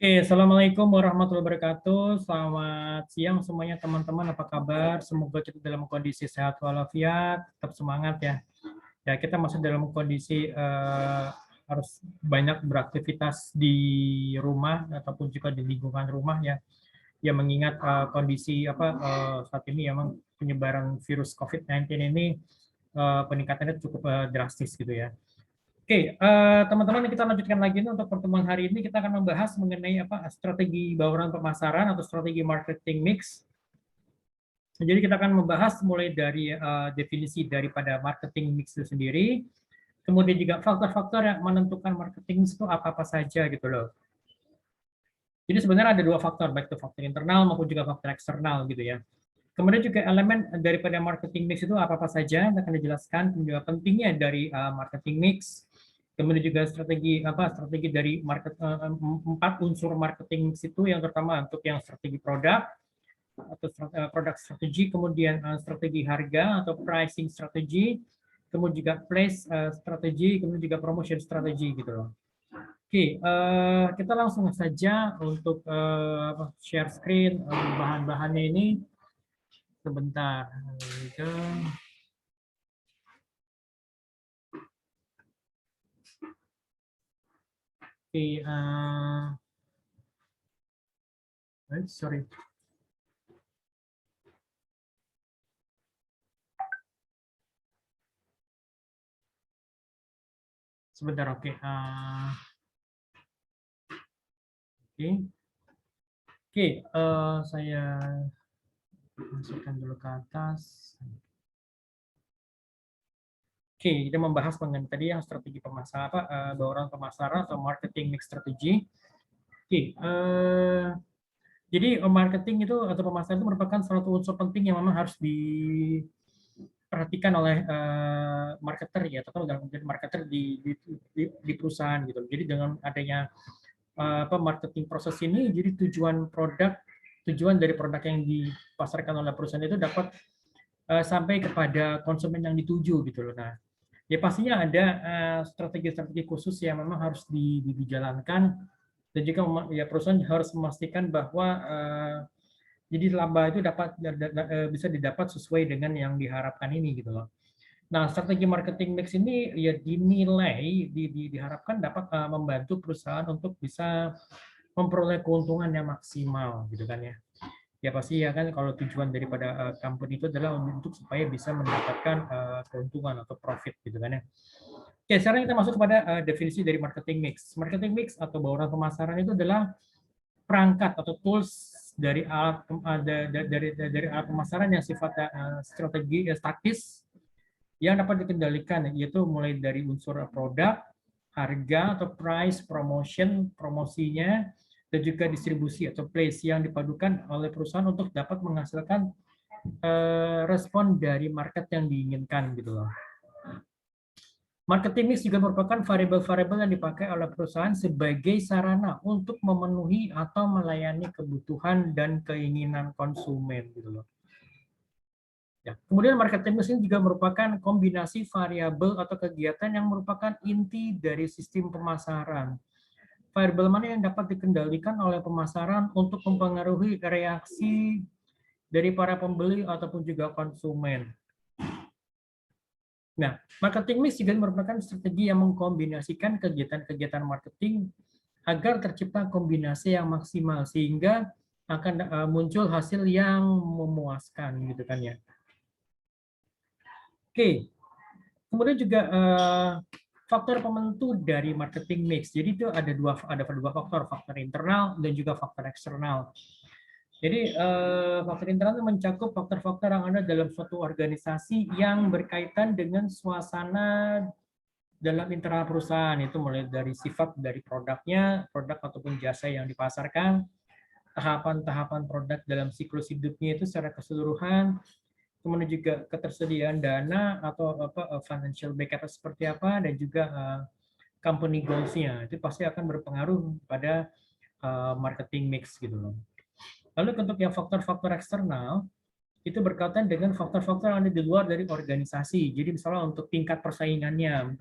Oke, Assalamualaikum warahmatullahi wabarakatuh. Selamat siang semuanya teman-teman, apa kabar? Semoga kita dalam kondisi sehat walafiat, tetap semangat ya. Ya, kita masih dalam kondisi harus banyak beraktivitas di rumah ataupun juga di lingkungan rumah ya. Ya mengingat kondisi saat ini memang penyebaran virus COVID-19 ini peningkatannya cukup drastis gitu ya. Oke, teman-teman, kita lanjutkan lagi nih untuk pertemuan hari ini. Kita akan membahas mengenai strategi bauran pemasaran atau strategi marketing mix. Jadi kita akan membahas mulai dari definisi daripada marketing mix itu sendiri, kemudian juga faktor-faktor yang menentukan marketing mix itu apa-apa saja gitu loh. Jadi sebenarnya ada dua faktor, baik itu faktor internal maupun juga faktor eksternal gitu ya. Kemudian juga elemen daripada marketing mix itu apa-apa saja yang akan dijelaskan, juga pentingnya dari marketing mix, kemudian juga strategi dari empat unsur marketing mix itu. Yang pertama untuk yang strategi produk atau produk strategi, kemudian strategi harga atau pricing strategi, kemudian juga place strategi, kemudian juga promotion strategi gitu loh. Oke, kita langsung saja untuk share screen bahan-bahannya ini. Sebentar. Oke, sorry. Sebentar, oke. Oke, saya masukkan dulu ke atas. Oke, kita membahas mengenai tadi yang strategi pemasaran, bauran pemasaran atau marketing mix strategi. Oke, jadi marketing itu atau pemasaran itu merupakan suatu unsur penting yang memang harus diperhatikan oleh marketer ya, atau dalam marketer di perusahaan gitu. Jadi dengan adanya marketing proses ini, jadi tujuan dari produk yang dipasarkan oleh perusahaan itu dapat sampai kepada konsumen yang dituju gitu loh. Nah, ya pastinya ada strategi-strategi khusus yang memang harus dijalankan, dan juga ya perusahaan harus memastikan bahwa jadi laba itu bisa didapat sesuai dengan yang diharapkan ini gitu loh. Nah, strategi marketing mix ini ya dinilai diharapkan dapat membantu perusahaan untuk bisa memperoleh keuntungan yang maksimal gitu kan ya. Ya pasti ya kan, kalau tujuan daripada company itu adalah untuk supaya bisa mendapatkan keuntungan atau profit gitu kan ya. Oke, sekarang kita masuk kepada definisi dari marketing mix. Marketing mix atau bauran pemasaran itu adalah perangkat atau tools dari alat pemasaran yang sifatnya strategi taktis yang dapat dikendalikan, yaitu mulai dari unsur produk, harga atau price, promotion, promosinya, dan juga distribusi atau place yang dipadukan oleh perusahaan untuk dapat menghasilkan respon dari market yang diinginkan gitu loh. Marketing mix juga merupakan variabel-variabel yang dipakai oleh perusahaan sebagai sarana untuk memenuhi atau melayani kebutuhan dan keinginan konsumen gitu loh. Ya. Kemudian marketing mix ini juga merupakan kombinasi variabel atau kegiatan yang merupakan inti dari sistem pemasaran. Variabel mana yang dapat dikendalikan oleh pemasaran untuk mempengaruhi reaksi dari para pembeli ataupun juga konsumen. Nah, marketing mix juga merupakan strategi yang mengkombinasikan kegiatan-kegiatan marketing agar tercipta kombinasi yang maksimal sehingga akan muncul hasil yang memuaskan gitu kan ya. Oke, kemudian juga faktor penentu dari marketing mix. Jadi itu ada dua faktor, faktor internal dan juga faktor eksternal. Jadi faktor internal itu mencakup faktor-faktor yang ada dalam suatu organisasi yang berkaitan dengan suasana dalam internal perusahaan, itu mulai dari sifat dari produknya, produk ataupun jasa yang dipasarkan, tahapan-tahapan produk dalam siklus hidupnya itu secara keseluruhan, kemudian juga ketersediaan dana atau financial backup seperti apa, dan juga company goals-nya itu pasti akan berpengaruh pada marketing mix gitu loh. Lalu untuk yang faktor-faktor eksternal itu berkaitan dengan faktor-faktor yang ada di luar dari organisasi. Jadi misalnya untuk tingkat persaingannya,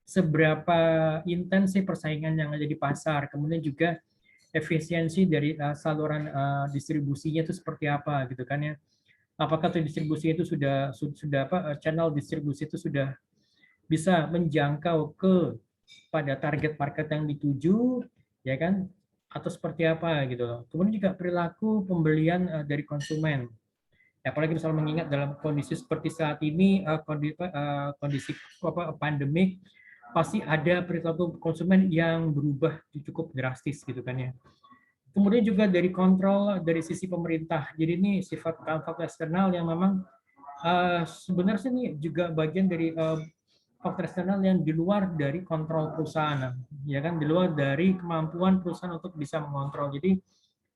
seberapa intens sih persaingan yang ada di pasar, kemudian juga efisiensi dari saluran distribusinya itu seperti apa gitu kan ya. Apakah distribusi itu sudah channel distribusi itu sudah bisa menjangkau pada target market yang dituju, ya kan? Atau seperti apa gitu loh. Kemudian juga perilaku pembelian dari konsumen. Apalagi misalnya mengingat dalam kondisi seperti saat ini, kondisi pandemik, pasti ada perilaku konsumen yang berubah cukup drastis gitu kan ya. Kemudian juga dari kontrol dari sisi pemerintah. Jadi ini sifat faktor eksternal yang memang sebenarnya ini juga bagian dari faktor eksternal yang di luar dari kontrol perusahaan, ya kan, di luar dari kemampuan perusahaan untuk bisa mengontrol. Jadi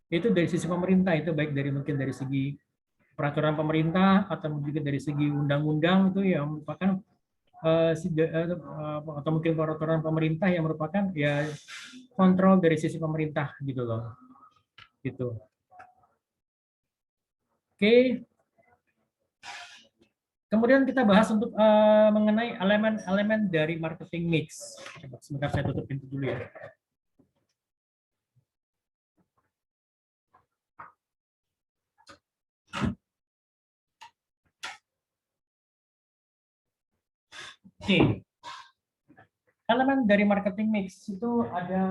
itu dari sisi pemerintah, itu baik dari mungkin dari segi peraturan pemerintah atau juga dari segi undang-undang itu yang merupakan atau mungkin peraturan pemerintah yang merupakan ya kontrol dari sisi pemerintah gitu loh, gitu. Oke. Kemudian kita bahas untuk mengenai elemen-elemen dari marketing mix. Coba sebentar saya tutup pintu dulu ya. Oke. Elemen dari marketing mix itu ada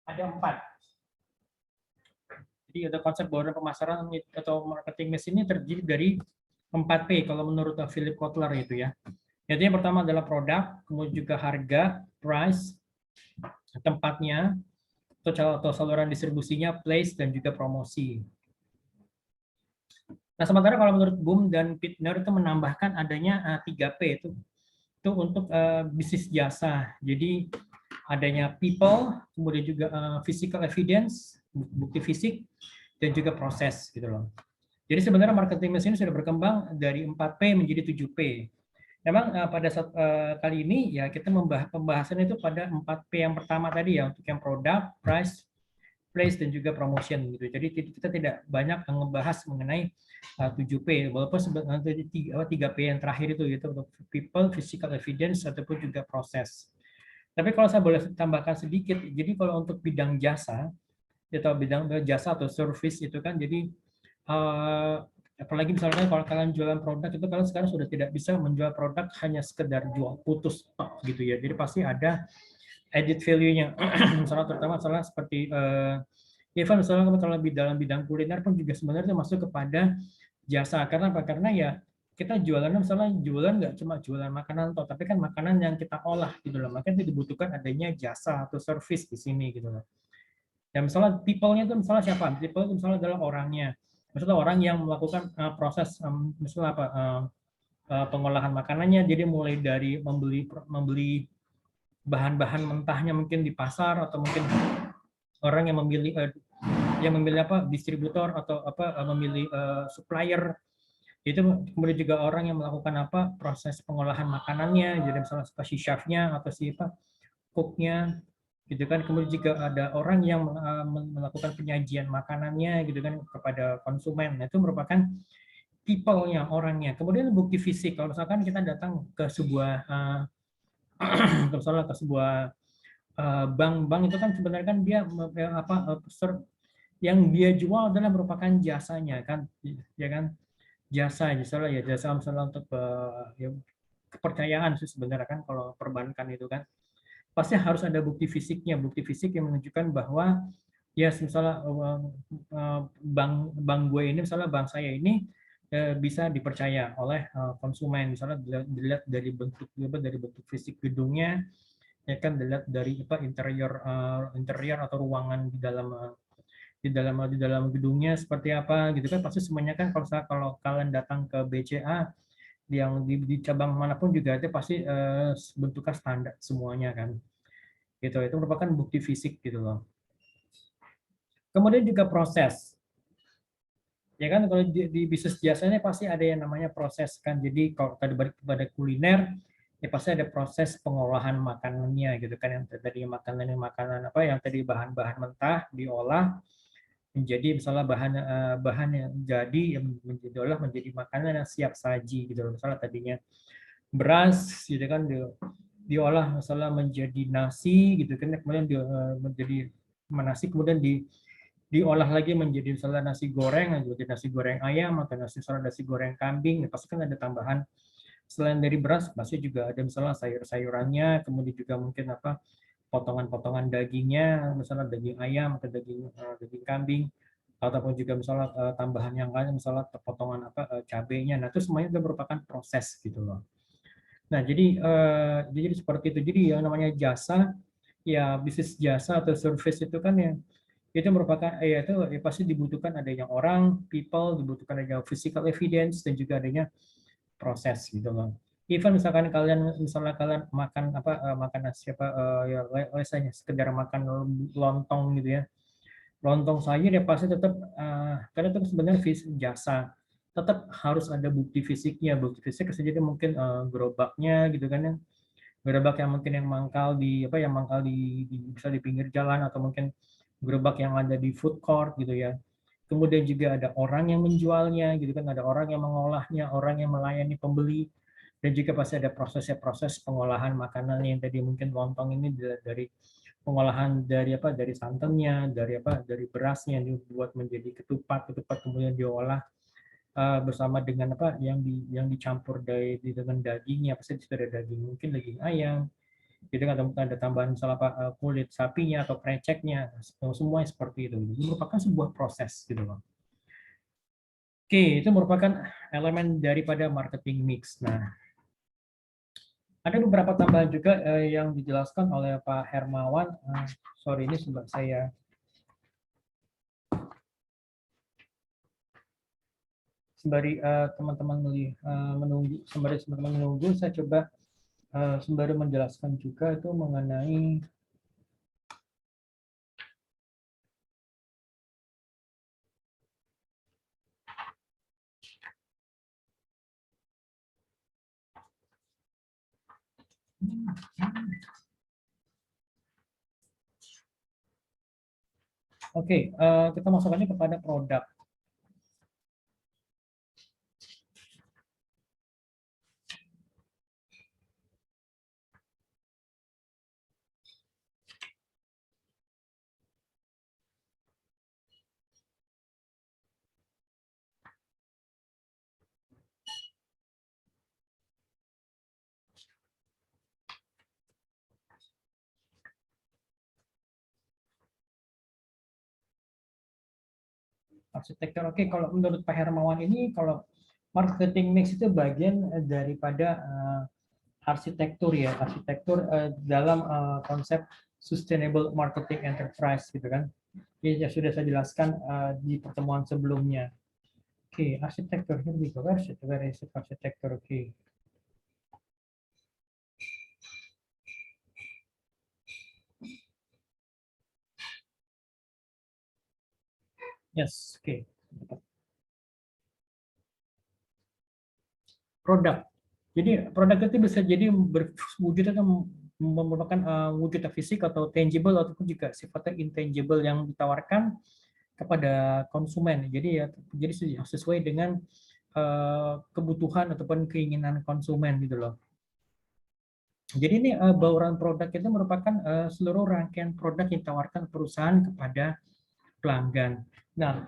4. Jadi ada konsep bahwa pemasaran atau marketing mix ini terdiri dari 4P kalau menurut Philip Kotler itu ya. Jadi yang pertama adalah produk, kemudian juga harga, price, tempatnya, atau saluran distribusinya, place, dan juga promosi. Nah, sementara kalau menurut Boom dan Pitner itu menambahkan adanya 3P itu untuk bisnis jasa. Jadi adanya people, kemudian juga physical evidence, bukti fisik, dan juga proses gitu loh. Jadi sebenarnya marketing mix ini sudah berkembang dari 4P menjadi 7P. Memang pada saat kali ini ya kita pembahasan itu pada 4P yang pertama tadi ya, untuk yang produk, price, place, dan juga promotion gitu. Jadi kita tidak banyak ngebahas mengenai 7P, walaupun sebenarnya 3P yang terakhir itu gitu, untuk people, physical evidence, ataupun juga proses. Tapi kalau saya boleh tambahkan sedikit, jadi kalau untuk bidang jasa, atau bidang jasa atau service itu kan, jadi apalagi misalnya kalau kalian jualan produk itu, kalian sekarang sudah tidak bisa menjual produk hanya sekedar jual putus gitu ya. Jadi pasti ada added value-nya. Misalnya terutama misalnya seperti even misalnya kalau dalam bidang kuliner pun juga sebenarnya masuk kepada jasa. Karena apa? Karena ya kita jualannya misalnya jualan nggak cuma jualan makanan toh, tapi kan makanan yang kita olah gitu loh. Makanya dibutuhkan adanya jasa atau service di sini gitu loh. Ya misalnya people-nya itu misalnya siapa? People itu misalnya adalah orangnya. Maksudnya orang yang melakukan proses misalnya apa? Pengolahan makanannya. Jadi mulai dari membeli bahan-bahan mentahnya mungkin di pasar, atau mungkin orang yang memilih apa, distributor atau apa, memilih supplier. Itu kemudian juga orang yang melakukan apa, proses pengolahan makanannya, jadi misalnya si chef-nya atau si apa, cook-nya gitu kan. Kemudian juga ada orang yang melakukan penyajian makanannya gitu kan kepada konsumen. Nah, itu merupakan people-nya, orangnya. Kemudian bukti fisik, kalau misalkan kita datang ke sebuah misalnya ke sebuah bank itu kan sebenarnya kan dia apa, yang dia jual adalah merupakan jasanya kan, ya kan, jasa misalnya ya, jasa misalnya untuk ya, kepercayaan sih sebenarnya kan. Kalau perbankan itu kan pasti harus ada bukti fisiknya, bukti fisik yang menunjukkan bahwa ya misalnya bank gue ini, misalnya bank saya ini bisa dipercaya oleh konsumen, misalnya dilihat dari bentuk fisik gedungnya, ya kan, dilihat dari apa, interior atau ruangan di dalam gedungnya seperti apa gitu kan. Pasti semuanya kan, kalau kalian datang ke BCA yang di cabang manapun juga itu pasti bentuknya standar semuanya kan, gitu. Itu merupakan bukti fisik gitu loh. Kemudian juga proses, ya kan, kalau di bisnis jasanya pasti ada yang namanya proses kan. Jadi kalau tadi balik kepada kuliner, ya pasti ada proses pengolahan makanannya gitu kan. Yang tadi makanan apa, yang tadi bahan-bahan mentah diolah menjadi misalnya bahan yang jadi yang diolah menjadi makanan yang siap saji gitu loh. Misalnya tadinya beras gitu kan, diolah misalnya menjadi nasi gitu kan, kemudian menjadi nasi kemudian diolah lagi menjadi misalnya nasi goreng, jadi nasi goreng ayam atau nasi goreng kambing, pasti kan ada tambahan. Selain dari beras, pasti juga ada misalnya sayur-sayurannya, kemudian juga mungkin apa potongan-potongan dagingnya, misalnya daging ayam atau daging kambing, ataupun juga misalnya tambahan yang lain, misalnya potongan cabenya. Nah, itu semuanya juga merupakan proses gitu loh. Nah, jadi seperti itu. Jadi yang namanya jasa, ya bisnis jasa atau service itu kan ya itu merupakan itu ya pasti dibutuhkan adanya orang, people, dibutuhkan adanya physical evidence dan juga adanya proses gitu loh. Even misalnya kalian makan makan nasi ya misalnya sekedar makan lontong gitu ya. Lontong sayur ya pasti tetap karena itu sebenarnya jasa. Tetap harus ada bukti fisiknya. Bukti fisik bisa jadi mungkin gerobaknya gitu kan ya. Gerobak yang mungkin yang mangkal yang mangkal bisa di pinggir jalan atau mungkin gerobak yang ada di food court gitu ya. Kemudian juga ada orang yang menjualnya gitu kan, ada orang yang mengolahnya, orang yang melayani pembeli, dan juga pasti ada proses pengolahan makanan yang tadi mungkin lontong ini dari pengolahan dari santannya, dari berasnya dibuat menjadi ketupat kemudian diolah bersama dengan yang dicampur dengan dagingnya, pasti ada daging mungkin daging ayam gitu kan, ada tambahan misalnya kulit sapinya atau kreceknya, semua seperti itu. Ini merupakan sebuah proses gitu loh. Oke, itu merupakan elemen daripada marketing mix. Nah, ada beberapa tambahan juga yang dijelaskan oleh Pak Hermawan. Sorry, ini sebab saya sembari teman-teman menunggu, saya coba sembari menjelaskan juga itu mengenai Oke, kita masukkannya kepada produk. Arsitektur, oke, kalau menurut Pak Hermawan ini, kalau marketing mix itu bagian daripada arsitektur ya, dalam konsep sustainable marketing enterprise gitu kan. Ini yang sudah saya jelaskan di pertemuan sebelumnya. Oke, arsitektur, here we go. Arsitektur, oke. Yes, oke. Produk. Jadi produk itu bisa jadi berwujud atau merupakan wujud fisik atau tangible ataupun juga sifatnya intangible yang ditawarkan kepada konsumen. Jadi sesuai dengan kebutuhan ataupun keinginan konsumen gitu loh. Jadi ini bauran produk itu merupakan seluruh rangkaian produk yang ditawarkan perusahaan kepada pelanggan. Nah,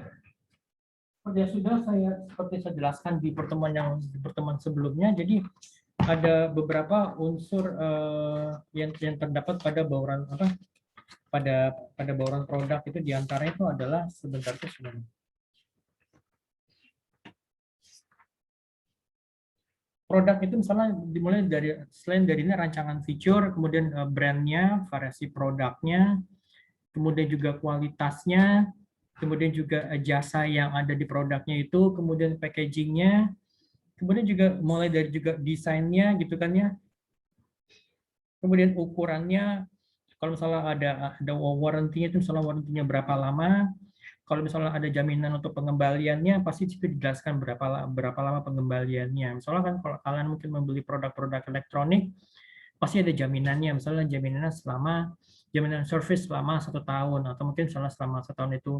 seperti saya jelaskan di pertemuan sebelumnya, jadi ada beberapa unsur yang terdapat pada bauran pada bauran produk itu, diantaranya itu adalah sebentar itu sebenarnya. Produk itu misalnya dimulai dari selain dari ini rancangan fitur, kemudian brandnya, variasi produknya, kemudian juga kualitasnya, kemudian juga jasa yang ada di produknya itu, kemudian packagingnya, kemudian juga mulai dari juga desainnya gitu kan ya, kemudian ukurannya, kalau misalnya ada warranty-nya itu misalnya warranty-nya berapa lama, kalau misalnya ada jaminan untuk pengembaliannya, pasti itu dijelaskan berapa lama pengembaliannya. Misalnya kan kalau kalian mungkin membeli produk-produk elektronik, pasti ada jaminannya. Misalnya jaminan service selama 1 tahun, atau mungkin selama 1 tahun itu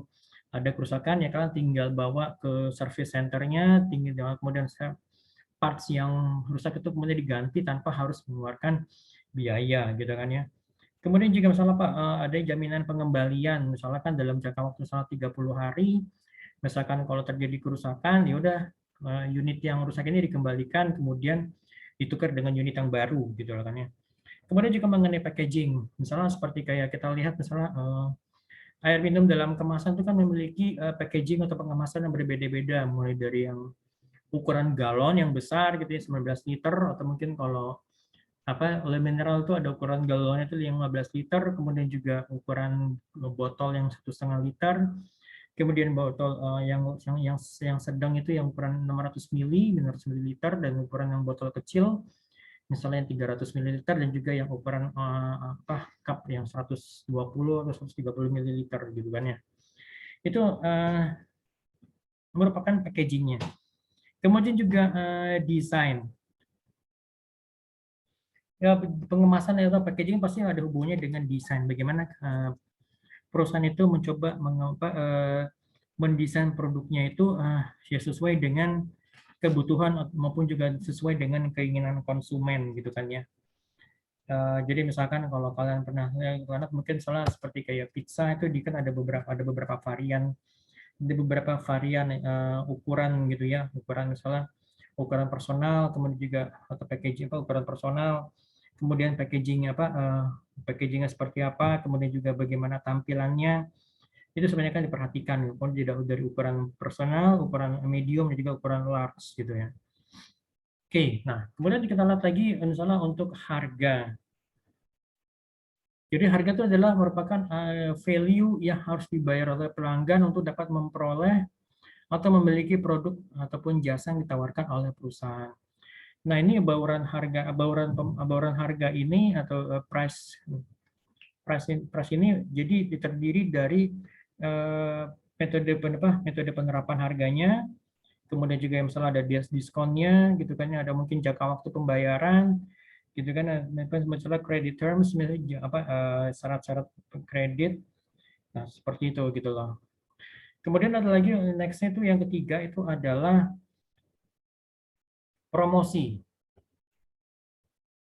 ada kerusakan, ya kalian tinggal bawa ke service center-nya, kemudian parts yang rusak itu kemudian diganti tanpa harus mengeluarkan biaya gitu kan ya. Kemudian juga misalnya Pak, ada jaminan pengembalian, misalnya kan dalam jangka waktu misalnya 30 hari, misalkan kalau terjadi kerusakan, ya udah unit yang rusak ini dikembalikan, kemudian ditukar dengan unit yang baru, gitu kan ya. Kemudian juga mengenai packaging, misalnya seperti kayak kita lihat misalnya air minum dalam kemasan itu kan memiliki packaging atau pengemasan yang berbeda-beda, mulai dari yang ukuran galon yang besar gitu ya 19 liter, atau mungkin kalau oleh mineral itu ada ukuran galonnya itu 15 liter, kemudian juga ukuran botol yang 1,5 liter, kemudian botol yang sedang itu yang ukuran 600 mili, 500 mililiter, dan ukuran yang botol kecil misalnya yang 300 mililiter, dan juga yang ukuran cup yang 120 atau 130 mililiter gitu kan ya. Itu merupakan packagingnya. Kemudian juga desain. Ya, pengemasan atau packaging pasti ada hubungannya dengan desain. Bagaimana perusahaan itu mencoba mendesain produknya itu ya sesuai dengan kebutuhan maupun juga sesuai dengan keinginan konsumen gitu kan ya. Jadi misalkan kalau kalian pernah lihat mungkin salah seperti kayak pizza itu kan ada beberapa varian, ukuran gitu ya, ukuran misalnya ukuran personal, kemudian juga atau packaging ukuran personal, kemudian packagingnya seperti apa, kemudian juga bagaimana tampilannya, itu sebenarnya kan diperhatikan, tidak dari ukuran personal, ukuran medium, dan juga ukuran large gitu ya. Oke, nah kemudian kita lihat lagi misalnya untuk harga. Jadi harga itu adalah merupakan value yang harus dibayar oleh pelanggan untuk dapat memperoleh atau memiliki produk ataupun jasa yang ditawarkan oleh perusahaan. Nah, ini bauran harga ini atau price ini jadi terdiri dari metode penerapan harganya, kemudian juga misalnya ada diskonnya gitu kan, ada mungkin jangka waktu pembayaran gitu kan, misalnya credit terms, syarat-syarat kredit, nah seperti itu gitu loh. Kemudian ada lagi nextnya itu yang ketiga itu adalah promosi.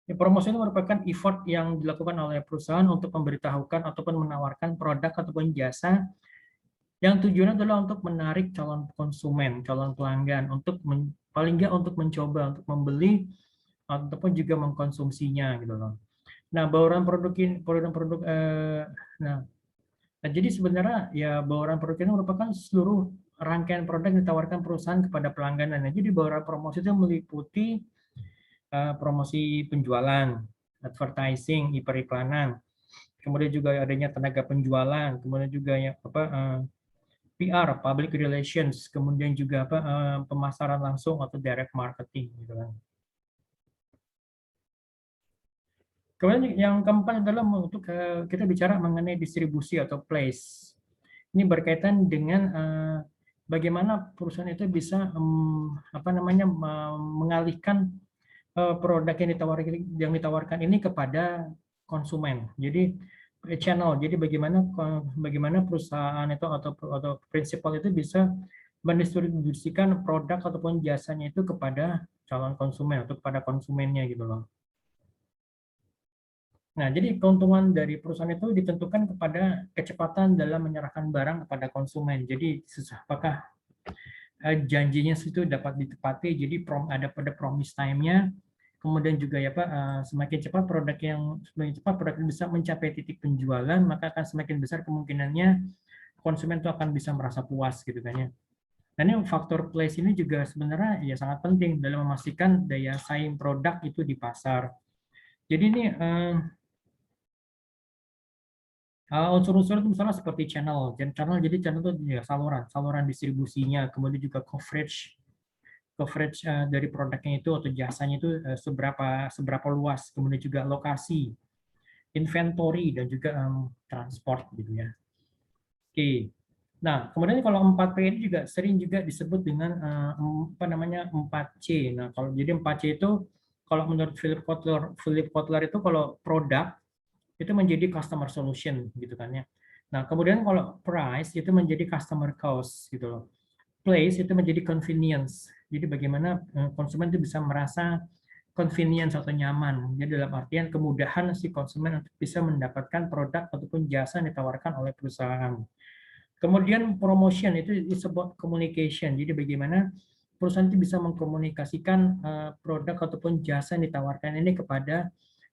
Promosi itu merupakan effort yang dilakukan oleh perusahaan untuk memberitahukan ataupun menawarkan produk ataupun jasa yang tujuannya adalah untuk menarik calon konsumen, calon pelanggan, untuk paling nggak untuk mencoba, untuk membeli ataupun juga mengkonsumsinya gitu loh. Nah, bauran produk ini, produk nah, jadi sebenarnya ya bauran produk ini merupakan seluruh rangkaian produk yang ditawarkan perusahaan kepada pelanggannya. Jadi bauran promosi itu meliputi promosi penjualan, advertising, periklanan, kemudian juga adanya tenaga penjualan, kemudian juga PR, public relations, kemudian juga pemasaran langsung atau direct marketing gitu kan. Kemudian yang keempat adalah untuk kita bicara mengenai distribusi atau place. Ini berkaitan dengan bagaimana perusahaan itu bisa mengalihkan produk yang ditawarkan ini kepada konsumen. Jadi channel. Jadi bagaimana perusahaan itu atau prinsipal itu bisa mendistribusikan produk ataupun jasanya itu kepada calon konsumen atau kepada konsumennya gitu loh. Nah, jadi keuntungan dari perusahaan itu ditentukan kepada kecepatan dalam menyerahkan barang kepada konsumen. Jadi apakah janjinya itu dapat ditepati, jadi ada pada promise time-nya, kemudian juga ya Pak, semakin cepat produk bisa mencapai titik penjualan, maka akan semakin besar kemungkinannya konsumen itu akan bisa merasa puas gitu kan ya. Dan ini faktor place ini juga sebenarnya ya sangat penting dalam memastikan daya saing produk itu di pasar. Jadi ini unsur-unsur itu misalnya seperti channel, jadi channel itu ya saluran distribusinya, kemudian juga coverage dari produknya itu atau jasanya itu seberapa luas, kemudian juga lokasi, inventory, dan juga transport gitu ya. Oke. Nah, kemudian kalau 4P ini juga sering juga disebut dengan 4C. Nah, kalau jadi 4C itu kalau menurut Philip Kotler itu kalau produk itu menjadi customer solution gitu kan ya. Nah, kemudian kalau price itu menjadi customer cost gitu loh. Place itu menjadi convenience. Jadi bagaimana konsumen itu bisa merasa convenience atau nyaman. Jadi dalam artian kemudahan si konsumen untuk bisa mendapatkan produk ataupun jasa yang ditawarkan oleh perusahaan. Kemudian promotion itu disebut communication. Jadi bagaimana perusahaan itu bisa mengkomunikasikan produk ataupun jasa yang ditawarkan ini kepada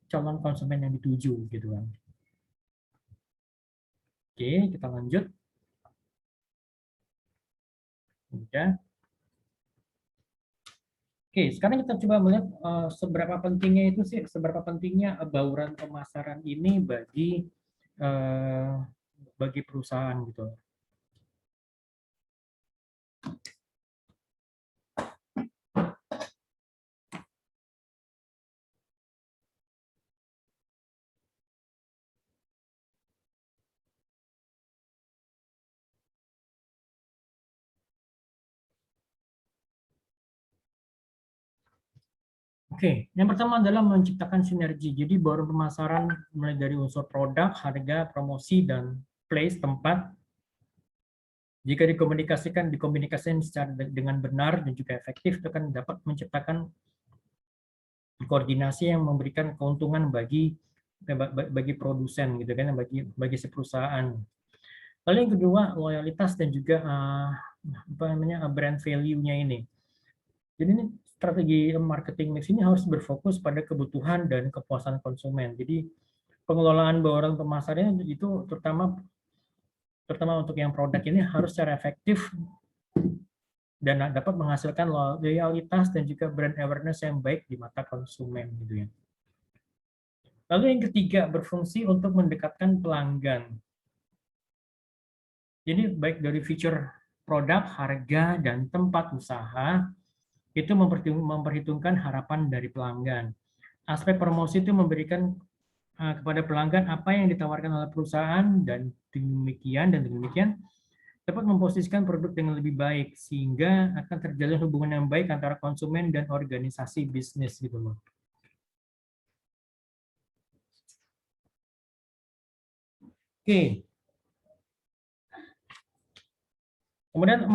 calon konsumen yang dituju gitu kan. Oke, kita lanjut. Udah. Oke, sekarang kita coba melihat seberapa pentingnya itu sih, seberapa pentingnya bauran pemasaran ini bagi perusahaan gitu. Oke, yang pertama adalah menciptakan sinergi. Jadi bauran pemasaran mulai dari unsur produk, harga, promosi, dan place tempat. Jika dikomunikasikan secara dengan benar dan juga efektif, itu akan dapat menciptakan koordinasi yang memberikan keuntungan bagi produsen gitu kan, bagi si perusahaan. Lalu yang kedua, loyalitas dan juga brand value-nya ini. Jadi ini strategi marketing mix ini harus berfokus pada kebutuhan dan kepuasan konsumen. Jadi pengelolaan bauran pemasarannya itu terutama untuk yang produk ini harus secara efektif dan dapat menghasilkan loyalitas dan juga brand awareness yang baik di mata konsumen gitu ya. Lalu yang ketiga, berfungsi untuk mendekatkan pelanggan. Jadi baik dari feature produk, harga, dan tempat usaha itu memperhitungkan harapan dari pelanggan. Aspek promosi itu memberikan kepada pelanggan apa yang ditawarkan oleh perusahaan dan demikian dapat memposisikan produk dengan lebih baik sehingga akan terjalin hubungan yang baik antara konsumen dan organisasi bisnis gitu loh. Oke. Kemudian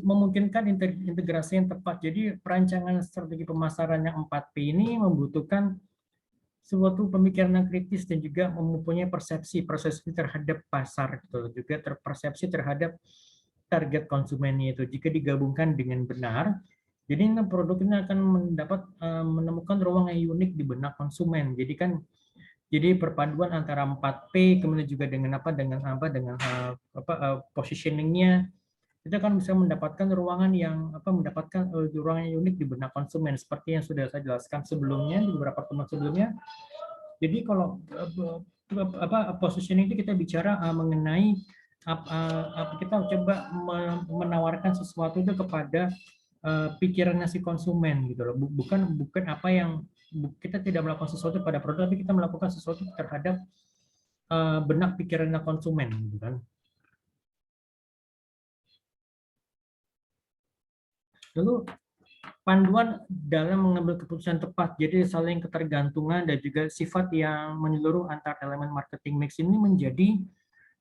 memungkinkan integrasi yang tepat. Jadi perancangan strategi pemasaran yang 4P ini membutuhkan suatu pemikiran yang kritis dan juga mempunyai persepsi terhadap pasar, gitu. Juga persepsi terhadap target konsumennya itu. Jika digabungkan dengan benar, jadi produk ini akan menemukan ruang yang unik di benak konsumen. Jadi perpaduan antara 4P kemudian juga dengan positioningnya itu akan bisa mendapatkan ruangan yang unik di benak konsumen seperti yang sudah saya jelaskan sebelumnya di beberapa pertemuan sebelumnya. Jadi kalau positioning itu kita bicara mengenai kita coba menawarkan sesuatu itu kepada pikirannya si konsumen gitu loh. Bukan apa yang kita tidak melakukan sesuatu pada produk, tapi kita melakukan sesuatu terhadap benak pikirannya konsumen gitu kan. Lalu panduan dalam mengambil keputusan tepat, jadi saling ketergantungan dan juga sifat yang menyeluruh antar elemen marketing mix ini menjadi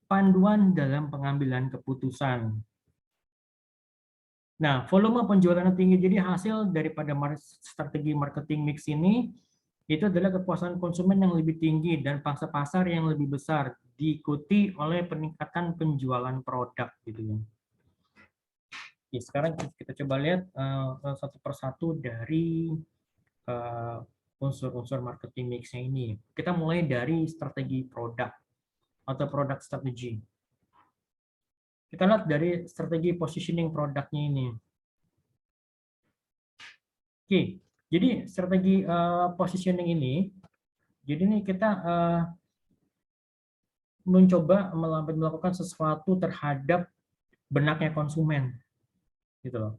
panduan dalam pengambilan keputusan. Nah, volume penjualan yang tinggi jadi hasil daripada strategi marketing mix ini itu adalah kepuasan konsumen yang lebih tinggi dan pangsa pasar yang lebih besar, diikuti oleh peningkatan penjualan produk gitu ya. Oke, sekarang kita coba lihat satu persatu dari unsur-unsur marketing mix-nya ini. Kita mulai dari strategi produk atau product strategy. Kita lihat dari strategi positioning produknya ini. Oke, jadi strategi positioning ini, jadi ini kita mencoba melakukan sesuatu terhadap benaknya konsumen, gitu loh.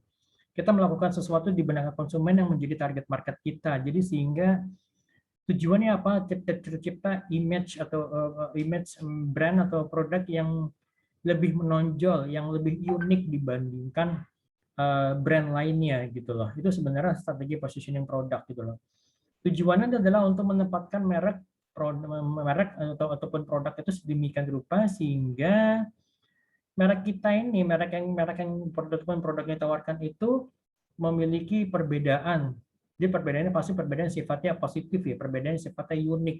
Kita melakukan sesuatu di benaknya konsumen yang menjadi target market kita. Jadi sehingga tujuannya apa? Tercipta image atau image brand atau produk yang lebih menonjol, yang lebih unik dibandingkan brand lainnya gitu loh. Itu sebenarnya strategi positioning produk gitu loh. Tujuannya adalah untuk menempatkan merek ataupun produk itu sedemikian rupa sehingga merek kita ini, merek yang produk yang ditawarkan itu memiliki perbedaan Jadi perbedaannya pasti perbedaan sifatnya positif ya, perbedaan sifatnya unik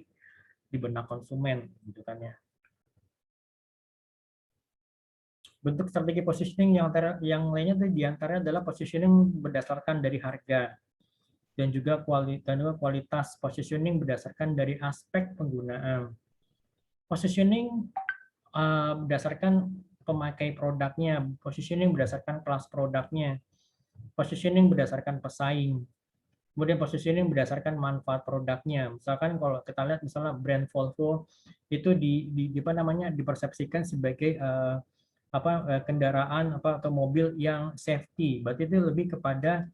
di benak konsumen gitu kan ya. Bentuk strategi positioning yang lainnya tuh diantaranya adalah positioning berdasarkan dari harga dan juga kualitas positioning berdasarkan dari aspek penggunaan. Positioning berdasarkan pemakai produknya, positioning berdasarkan kelas produknya, positioning berdasarkan pesaing, kemudian positioning berdasarkan manfaat produknya. Misalkan kalau kita lihat misalnya brand Volvo itu di apa namanya dipersepsikan sebagai kendaraan atau mobil yang safety. Berarti itu lebih kepada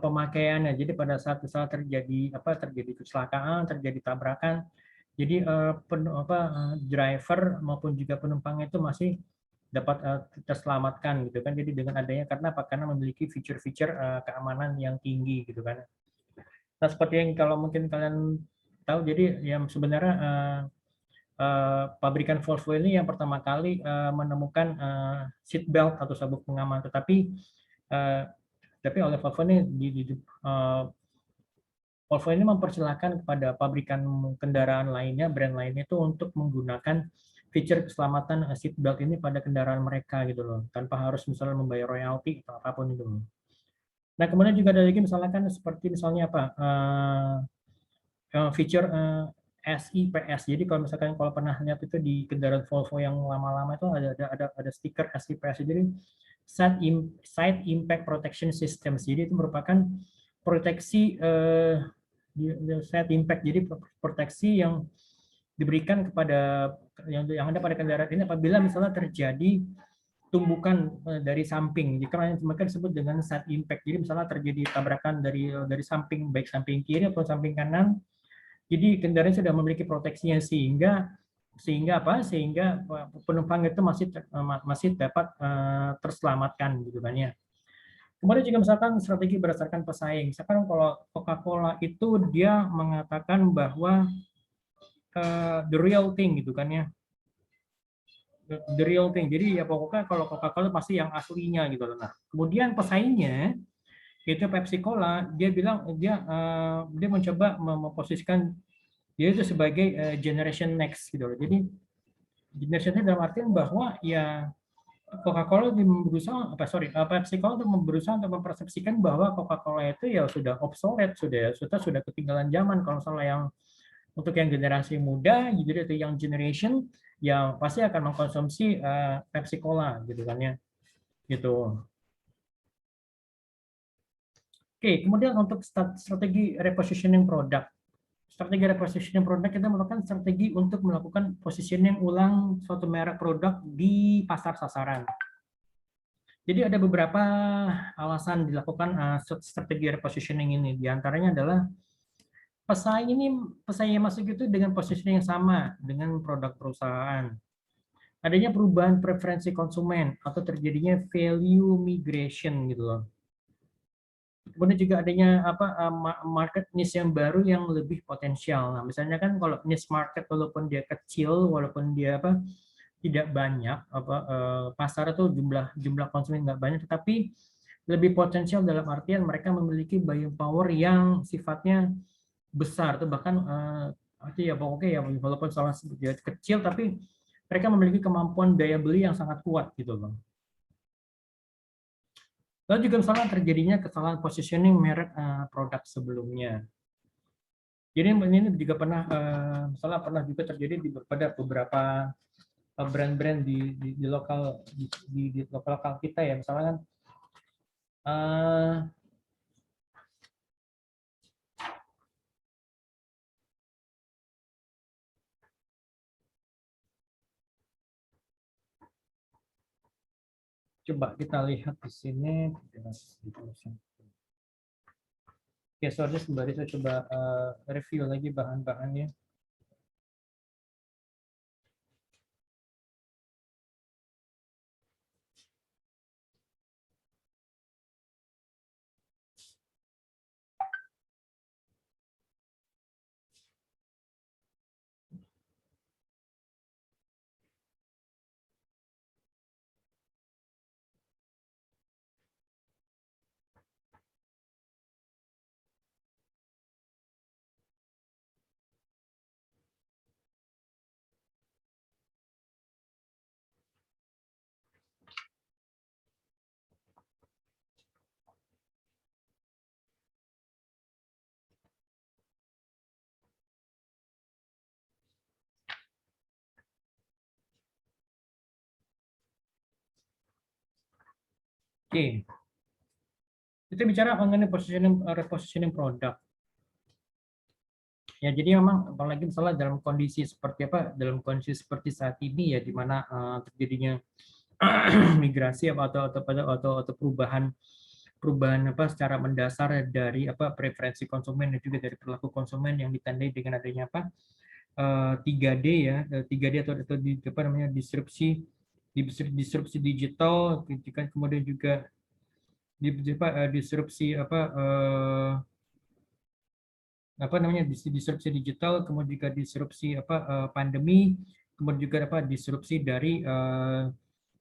pemakaiannya. Jadi pada saat misalnya terjadi kecelakaan, terjadi tabrakan, jadi driver maupun juga penumpang itu masih dapat terselamatkan gitu kan. Jadi dengan adanya karena apa? Karena memiliki fitur-fitur keamanan yang tinggi gitu kan. Nah, seperti yang kalau mungkin kalian tahu, jadi yang sebenarnya pabrikan Volvo ini yang pertama kali menemukan seat belt atau sabuk pengaman, uh, tapi oleh Volvo ini Volvo ini mempersilahkan kepada pabrikan kendaraan lainnya, brand lainnya itu untuk menggunakan fitur keselamatan seat belt ini pada kendaraan mereka gitu loh, tanpa harus misalnya membayar royalti atau apapun itu. Nah, kemudian juga ada lagi misalkan seperti misalnya apa fitur SIPS. Jadi kalau misalkan kalau pernah lihat itu di kendaraan Volvo yang lama-lama itu ada stiker SIPS. Jadi Side Impact Protection Systems. Jadi itu merupakan proteksi side impact. Jadi proteksi yang diberikan kepada yang ada pada kendaraan ini apabila misalnya terjadi tumbukan dari samping. Jika mereka disebut dengan side impact. Jadi misalnya terjadi tabrakan dari samping, baik samping kiri atau samping kanan, jadi kendaraan sudah memiliki proteksinya sehingga sehingga apa? Sehingga penumpang itu masih dapat terselamatkan gitu kan ya. Kemudian juga misalkan strategi berdasarkan pesaing. Misalkan kalau Coca-Cola itu dia mengatakan bahwa the real thing gitu kan ya. The real thing. Jadi ya pokoknya kalau Coca-Cola pasti yang aslinya gitu loh. Nah, kemudian pesaingnya itu Pepsi Cola, dia bilang dia mencoba memposisikan dia itu sebagai generation next gitu loh. Jadi generation next dalam artian bahwa ya Coca-Cola berusaha Pepsi Cola untuk berusaha untuk mempersepsikan bahwa Coca-Cola itu ya sudah obsolete, sudah ketinggalan zaman. Kalau misalnya yang untuk yang generasi muda, jadi itu yang generation yang pasti akan mengkonsumsi Pepsi Cola gitu kan ya. Gitu. Oke, kemudian untuk strategi repositioning produk. Strategi repositioning produk kita melakukan strategi untuk melakukan positioning ulang suatu merek produk di pasar sasaran. Jadi ada beberapa alasan dilakukan strategi repositioning ini. Di antaranya adalah pesaing yang masuk itu dengan positioning yang sama dengan produk perusahaan. Adanya perubahan preferensi konsumen atau terjadinya value migration gitu loh. Kemudian juga adanya market niche yang baru yang lebih potensial. Nah, misalnya kan kalau niche market walaupun dia kecil, walaupun dia tidak banyak pasar itu jumlah konsumen nggak banyak, tetapi lebih potensial dalam artian mereka memiliki buying power yang sifatnya besar tuh bahkan ya pokoknya ya walaupun salah dia kecil tapi mereka memiliki kemampuan daya beli yang sangat kuat gitu loh. Lalu juga misalnya terjadinya kesalahan positioning merek produk sebelumnya. Jadi ini juga misalnya pernah juga terjadi pada beberapa brand-brand di lokal di lokal kita ya, misalnya kan coba kita lihat di sini. Oke, sorry sembari saya coba review lagi bahan-bahannya. Oke, kita bicara mengenai repositioning produk. Ya, jadi memang apalagi misalnya dalam kondisi seperti apa, dalam kondisi seperti saat ini ya, di mana terjadinya migrasi atau perubahan apa secara mendasar dari apa preferensi konsumen dan juga dari perilaku konsumen yang ditandai dengan adanya apa 3D ya 3D atau di apa namanya disrupsi digital, kemudian juga disrupsi apa namanya disrupsi digital, kemudian juga disrupsi pandemi, kemudian juga disrupsi dari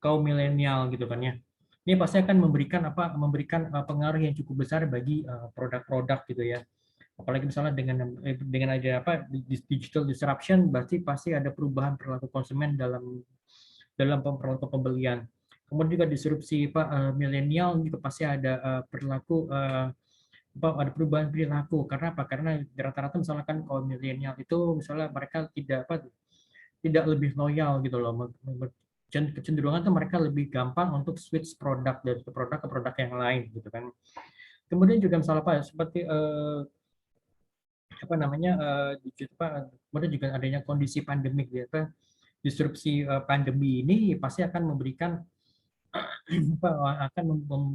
kaum milenial gitu kan ya. Ini pasti akan memberikan pengaruh yang cukup besar bagi produk-produk gitu ya. Apalagi misalnya dengan ada digital disruption, berarti pasti ada perubahan perilaku konsumen dalam dalam perilaku pembelian. Kemudian juga disrupsi milenial juga pasti ada ada perubahan perilaku. Karena apa? Karena rata-rata misalkan kaum milenial itu misalnya mereka tidak lebih loyal gitu loh. Kecenderungan tuh mereka lebih gampang untuk switch produk dari produk ke produk yang lain gitu kan. Kemudian juga misalnya seperti apa namanya kemudian juga adanya kondisi pandemik ya, disrupsi pandemi ini pasti akan memberikan akan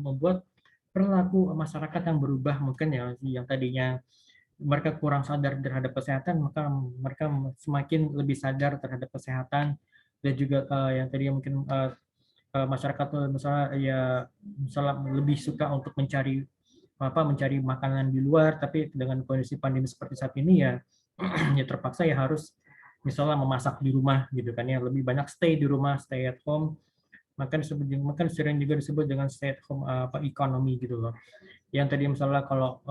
membuat perilaku masyarakat yang berubah, mungkin ya yang tadinya mereka kurang sadar terhadap kesehatan, maka mereka semakin lebih sadar terhadap kesehatan. Dan juga yang tadi mungkin masyarakat tuh misalnya lebih suka untuk mencari makanan di luar, tapi dengan kondisi pandemi seperti saat ini ya ya terpaksa ya harus misalnya memasak di rumah gitu kan ya, lebih banyak stay di rumah, stay at home, makan sering juga disebut dengan stay at home economy gitu loh. Yang tadi misalnya kalau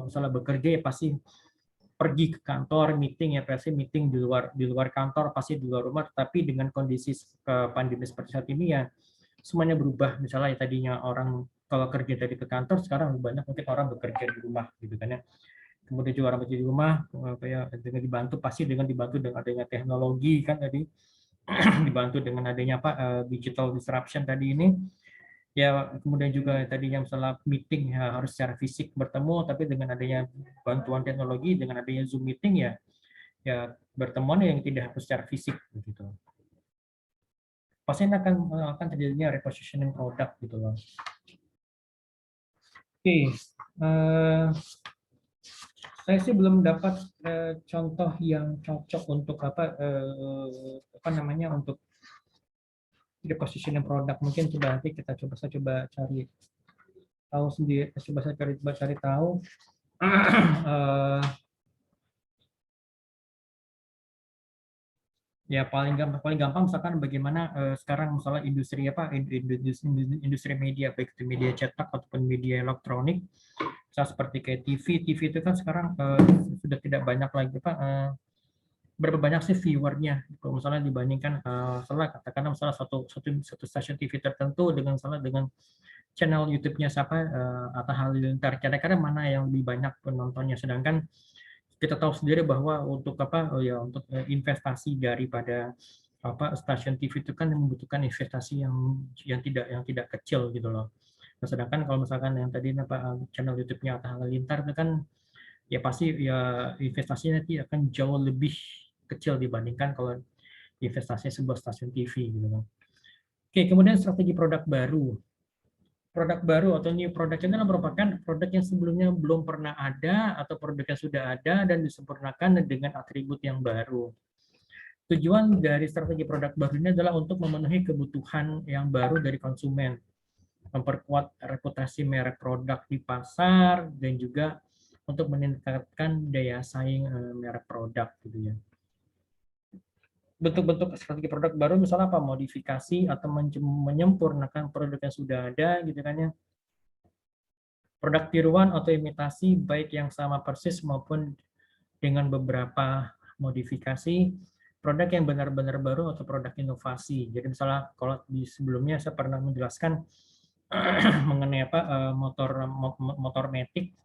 misalnya bekerja ya pasti pergi ke kantor, meeting ya pasti meeting di luar kantor, pasti di luar rumah. Tapi dengan kondisi pandemi seperti saat ini ya semuanya berubah. Misalnya ya tadinya orang kalau kerja dari ke kantor, sekarang banyak mungkin orang bekerja di rumah gitu kan ya. Kemudian juga orang bekerja di rumah kayak dengan dibantu dengan adanya teknologi kan tadi, dibantu dengan adanya digital disruption tadi ini. Ya, kemudian juga tadinya misalnya meeting ya, harus secara fisik bertemu, tapi dengan adanya bantuan teknologi, dengan adanya Zoom meeting ya, ya bertemuan yang tidak harus secara fisik begitu. Pasti akan terjadinya repositioning produk gitu loh. Oke, saya sih belum dapat contoh yang cocok untuk apa namanya untuk repositioning produk. Mungkin saya coba cari tahu sendiri, coba cari tahu. Ya paling gampang misalkan bagaimana sekarang misalnya industri media, baik itu media cetak ataupun media elektronik, seperti kayak TV itu kan sekarang sudah tidak banyak lagi berapa banyak sih viewernya kalau misalnya dibandingkan katakanlah misalnya satu stasiun TV tertentu dengan channel YouTube-nya siapa Atta Halilintar, kira-kira mana yang lebih banyak penontonnya, sedangkan kita tahu sendiri bahwa untuk untuk investasi daripada stasiun TV itu kan membutuhkan investasi yang tidak kecil gitu loh. Nah, sedangkan kalau misalkan yang tadi channel YouTube-nya Atta Halilintar itu kan ya pasti ya investasinya nanti akan jauh lebih kecil dibandingkan kalau investasinya sebuah stasiun TV gitu loh. Oke, kemudian strategi produk baru. Produk baru atau new product itu merupakan produk yang sebelumnya belum pernah ada atau produk yang sudah ada dan disempurnakan dengan atribut yang baru. Tujuan dari strategi produk baru ini adalah untuk memenuhi kebutuhan yang baru dari konsumen, memperkuat reputasi merek produk di pasar, dan juga untuk meningkatkan daya saing merek produk gitu ya. Bentuk-bentuk strategi produk baru misalnya apa? Modifikasi atau menyempurnakan produk yang sudah ada gitu kan ya. Produk tiruan atau imitasi baik yang sama persis maupun dengan beberapa modifikasi, produk yang benar-benar baru atau produk inovasi. Jadi misalnya kalau di sebelumnya saya pernah menjelaskan mengenai motor matic.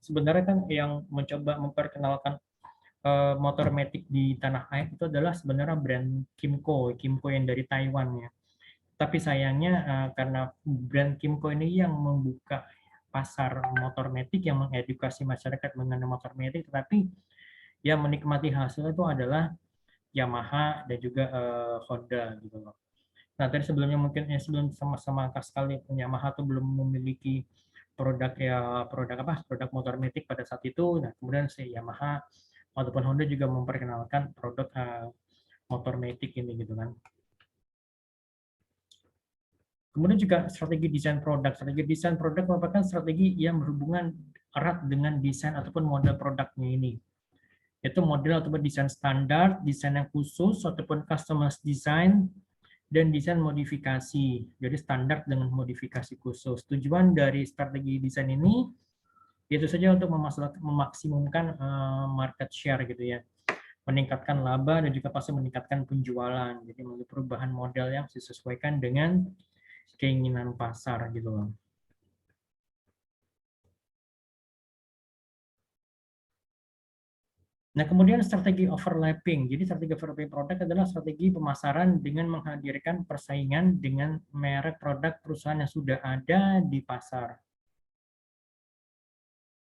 Sebenarnya kan yang mencoba memperkenalkan motor matic di tanah air itu adalah sebenarnya brand Kymco yang dari Taiwan ya. Tapi sayangnya karena brand Kimco ini yang membuka pasar motor metik, yang mengedukasi masyarakat mengenai motor metik, tetapi yang menikmati hasilnya itu adalah Yamaha dan juga Honda gitu loh. Nah, tadi sebelumnya mungkin sebelum sama-sama angka sekali Yamaha tuh belum memiliki produk motor metik pada saat itu. Nah, kemudian si Yamaha ataupun Honda juga memperkenalkan produk motor metik ini gitu kan. Kemudian juga strategi desain produk. Strategi desain produk merupakan strategi yang berhubungan erat dengan desain ataupun model produknya ini. Itu model ataupun desain standar, desain yang khusus, ataupun customized design, dan desain modifikasi. Jadi standar dengan modifikasi khusus. Tujuan dari strategi desain ini itu saja untuk memaksimumkan market share gitu ya. Meningkatkan laba dan juga pasti meningkatkan penjualan. Jadi melalui perubahan model yang disesuaikan dengan keinginan pasar gitu loh. Nah, kemudian strategi overlapping. Jadi strategi overlapping produk adalah strategi pemasaran dengan menghadirkan persaingan dengan merek produk perusahaan yang sudah ada di pasar.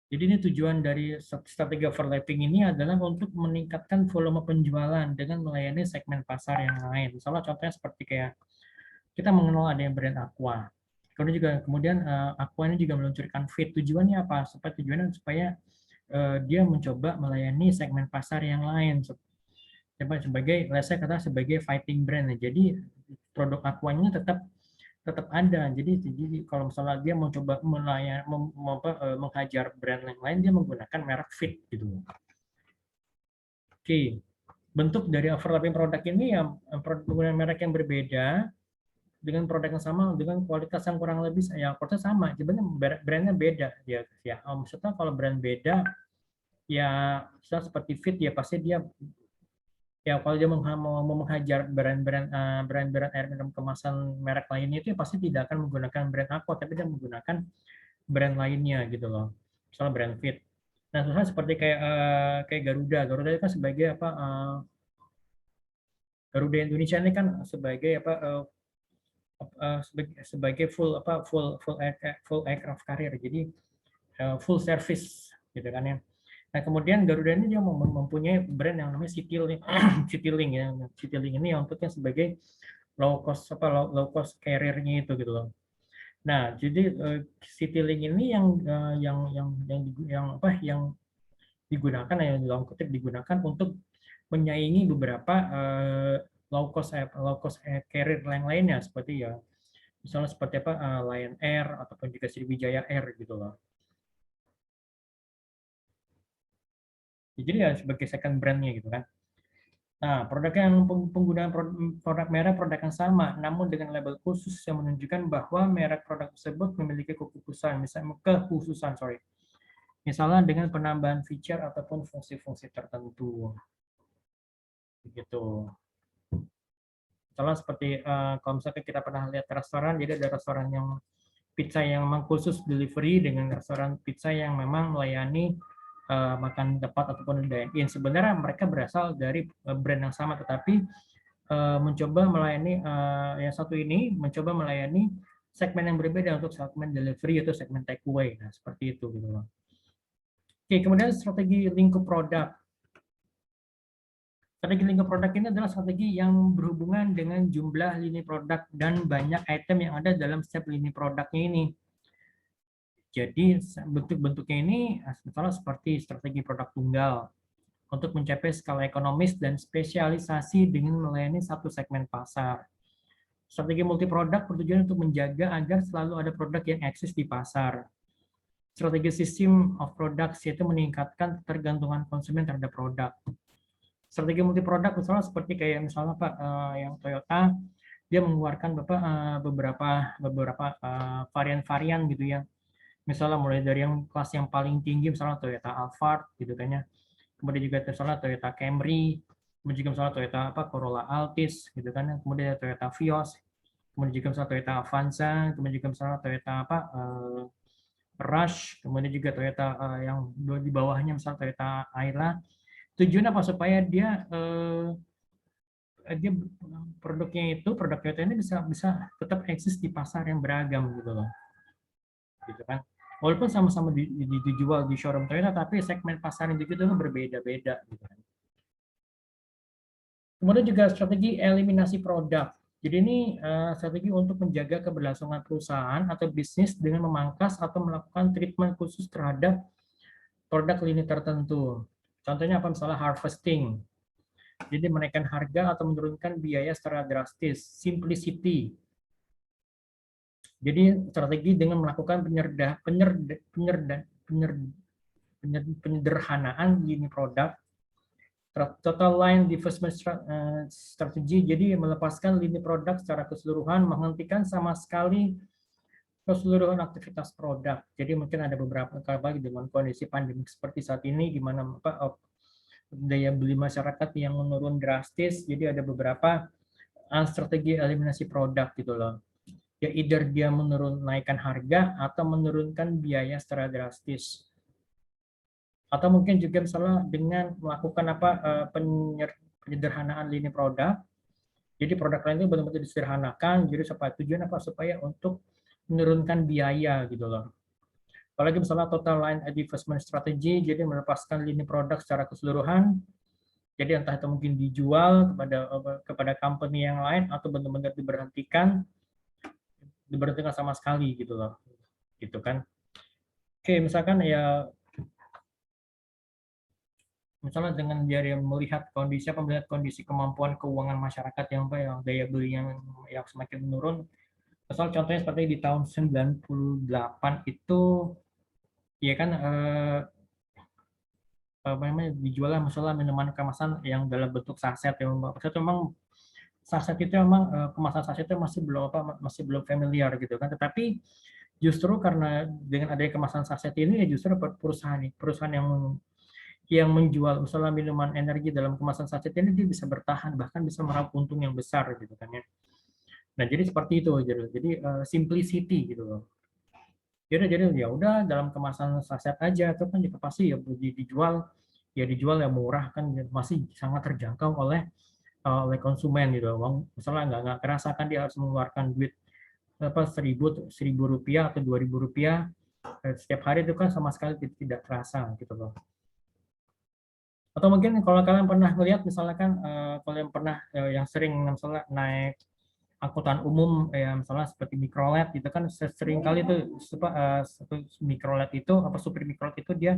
Jadi ini tujuan dari strategi overlapping ini adalah untuk meningkatkan volume penjualan dengan melayani segmen pasar yang lain. Misalnya contohnya seperti kayak kita mengenal ada yang brand Aqua. Kemudian Aqua ini juga meluncurkan Fit. Tujuannya apa? Supaya dia mencoba melayani segmen pasar yang lain sebagai let's say kata sebagai fighting brand. Jadi produk Aquanya tetap tetap ada. Jadi kalau misalnya dia mau coba menghajar brand yang lain, dia menggunakan merek Fit gitu. Oke, bentuk dari overlapping produk ini yang penggunaan merek yang berbeda dengan produk yang sama dengan kualitas yang kurang lebih ya kualitas sama, sebenarnya brandnya beda dia ya. Maksudnya kalau brand beda ya seperti Fit ya pasti dia ya kalau dia mau menghajar brand-brand air minum kemasan merek lainnya itu ya pasti tidak akan menggunakan brand Aqua tapi dia menggunakan brand lainnya gitu loh, misalnya brand Fit. Nah misalnya seperti kayak Garuda itu kan sebagai Garuda Indonesia ini kan sebagai sebagai full aircraft carrier, jadi full service gitu kan ya. Nah, kemudian Garuda ini dia mempunyai brand yang namanya Citylink. Citylink ya. Citylink ini yang untuknya sebagai low cost carrier-nya itu gitu loh. Nah, jadi Citylink ini yang digunakan yang dalam kutip digunakan untuk menyaingi beberapa low cost carrier yang lainnya seperti ya misalnya seperti Lion Air ataupun juga Sriwijaya Air gitu loh. Jadi ya sebagai second brand-nya gitu kan. Nah, produk yang penggunaan produk merek produk yang sama, namun dengan label khusus yang menunjukkan bahwa merek produk tersebut memiliki misalnya dengan penambahan feature ataupun fungsi-fungsi tertentu. Begitu. Misalnya seperti kalau misalnya kita pernah lihat restoran, jadi ada restoran yang pizza yang memang khusus delivery dengan restoran pizza yang memang melayani makan cepat ataupun dine-in. Sebenarnya mereka berasal dari brand yang sama, tetapi mencoba melayani yang satu ini mencoba melayani segmen yang berbeda untuk segmen delivery atau segmen takeaway. Nah, seperti itu gitu loh. Oke, kemudian strategi lingkup produk. Strategi lingkup produk ini adalah strategi yang berhubungan dengan jumlah lini produk dan banyak item yang ada dalam setiap lini produknya ini. Jadi bentuk-bentuknya ini misalnya seperti strategi produk tunggal untuk mencapai skala ekonomis dan spesialisasi dengan melayani satu segmen pasar. Strategi multiproduk bertujuan untuk menjaga agar selalu ada produk yang eksis di pasar. Strategi system of products yaitu meningkatkan ketergantungan konsumen terhadap produk. Strategi multiproduk misalnya seperti kayak misalnya Pak yang Toyota dia mengeluarkan beberapa varian-varian gitu ya. Misalnya mulai dari yang kelas yang paling tinggi misalnya Toyota Alphard gitu kan ya. Kemudian juga misalnya Toyota Camry, kemudian juga misalnya Toyota Corolla Altis gitu kan ya. Kemudian Toyota Vios, kemudian juga misalnya Toyota Avanza, kemudian juga misalnya Toyota Rush, kemudian juga Toyota yang di bawahnya misalnya Toyota Ayla. Tujuannya apa? Supaya dia dia produknya Toyota ini bisa tetap eksis di pasar yang beragam gitu loh. Gitu kan. Walaupun sama-sama dijual di showroom Toyota, tapi segmen pasar individu itu berbeda-beda gitu kan. Kemudian juga strategi eliminasi produk. Jadi ini strategi untuk menjaga keberlangsungan perusahaan atau bisnis dengan memangkas atau melakukan treatment khusus terhadap produk lini tertentu. Contohnya apa? Misalnya harvesting. Jadi menaikkan harga atau menurunkan biaya secara drastis. Simplicity. Jadi strategi dengan melakukan penyederhanaan lini produk. Total line divestment strategy, jadi melepaskan lini produk secara keseluruhan, menghentikan sama sekali keseluruhan aktivitas produk. Jadi mungkin ada beberapa kali dengan kondisi pandemi seperti saat ini, di mana daya beli masyarakat yang menurun drastis, jadi ada beberapa strategi eliminasi produk gitu loh. Ya either dia naikkan harga atau menurunkan biaya secara drastis. Atau mungkin juga misalnya dengan melakukan penyederhanaan lini produk. Jadi produk lain itu benar-benar disederhanakan. Jadi tujuan apa? Supaya untuk menurunkan biaya gitu loh. Apalagi misalnya total line divestment strategy, jadi melepaskan lini produk secara keseluruhan. Jadi entah itu mungkin dijual kepada company yang lain atau benar-benar diberhentikan sama sekali gitu loh. Gitu kan. Oke, misalkan ya misalnya dengan dia melihat kondisi kemampuan keuangan masyarakat yang daya beli yang semakin menurun. Misal contohnya seperti di tahun 98 itu ya kan dijual misalnya minuman kemasan yang dalam bentuk saset yang memang saset itu memang kemasan saset itu masih belum familiar gitu kan, tetapi justru karena dengan adanya kemasan saset ini ya justru perusahaan yang menjual misalnya minuman energi dalam kemasan sachet ini dia bisa bertahan bahkan bisa meraup untung yang besar gitu kan ya. Nah jadi seperti itu jadi simplicity gitu loh. Jadi ya udah dalam kemasan saset aja itu kan juga pasti ya dijual ya murah kan masih sangat terjangkau oleh konsumen gitu. Misalnya nggak kerasa kan dia harus mengeluarkan duit seribu rupiah atau 2.000 rupiah setiap hari itu kan sama sekali tidak terasa gitu loh. Atau mungkin kalau kalian pernah melihat misalkan kalian pernah yang sering misalnya naik angkutan umum misalnya seperti mikrolet gitu kan sering kali itu satu mikrolet itu supir mikrolet itu dia